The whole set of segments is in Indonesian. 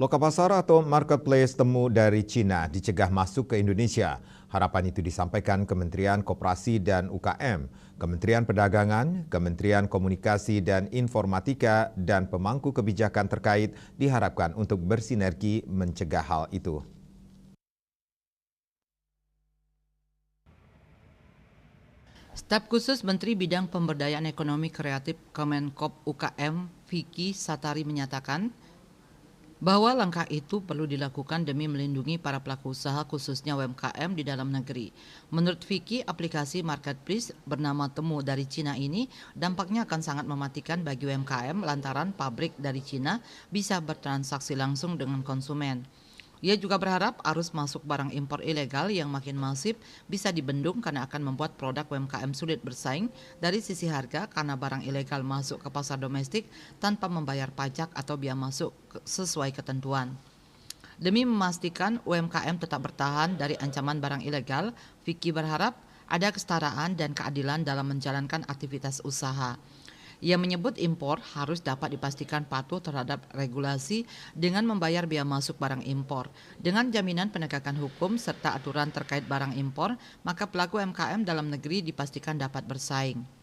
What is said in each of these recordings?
Lokapasar atau marketplace temu dari Cina dicegah masuk ke Indonesia. Harapan itu disampaikan Kementerian Koperasi dan UKM, Kementerian Perdagangan, Kementerian Komunikasi dan Informatika, dan pemangku kebijakan terkait diharapkan untuk bersinergi mencegah hal itu. Staf khusus Menteri Bidang Pemberdayaan Ekonomi Kreatif Kemenkop UKM, Vicky Satari menyatakan bahwa langkah itu perlu dilakukan demi melindungi para pelaku usaha khususnya UMKM di dalam negeri. Menurut Vicky, aplikasi marketplace bernama Temu dari Cina ini dampaknya akan sangat mematikan bagi UMKM lantaran pabrik dari Cina bisa bertransaksi langsung dengan konsumen. Ia juga berharap arus masuk barang impor ilegal yang makin masif bisa dibendung karena akan membuat produk UMKM sulit bersaing dari sisi harga karena barang ilegal masuk ke pasar domestik tanpa membayar pajak atau biaya masuk sesuai ketentuan. Demi memastikan UMKM tetap bertahan dari ancaman barang ilegal, Vicky berharap ada kesetaraan dan keadilan dalam menjalankan aktivitas usaha. Ia menyebut impor harus dapat dipastikan patuh terhadap regulasi dengan membayar biaya masuk barang impor. Dengan jaminan penegakan hukum serta aturan terkait barang impor, maka pelaku UMKM dalam negeri dipastikan dapat bersaing.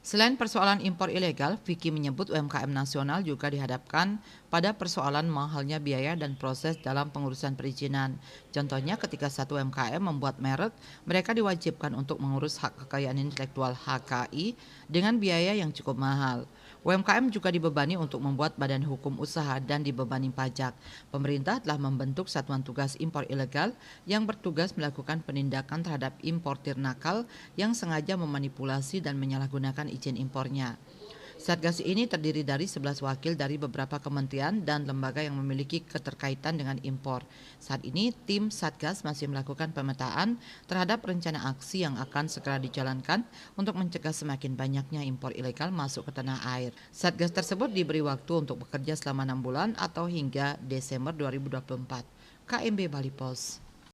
Selain persoalan impor ilegal, Vicky menyebut UMKM nasional juga dihadapkan pada persoalan mahalnya biaya dan proses dalam pengurusan perizinan. Contohnya ketika satu UMKM membuat merek, mereka diwajibkan untuk mengurus hak kekayaan intelektual HKI dengan biaya yang cukup mahal. UMKM juga dibebani untuk membuat badan hukum usaha dan dibebani pajak. Pemerintah telah membentuk Satuan Tugas Impor Ilegal yang bertugas melakukan penindakan terhadap importir nakal yang sengaja memanipulasi dan menyalahgunakan izin impornya. Satgas ini terdiri dari 11 wakil dari beberapa kementerian dan lembaga yang memiliki keterkaitan dengan impor. Saat ini, tim Satgas masih melakukan pemetaan terhadap rencana aksi yang akan segera dijalankan untuk mencegah semakin banyaknya impor ilegal masuk ke tanah air. Satgas tersebut diberi waktu untuk bekerja selama 6 bulan atau hingga Desember 2024. KMB Bali Pos.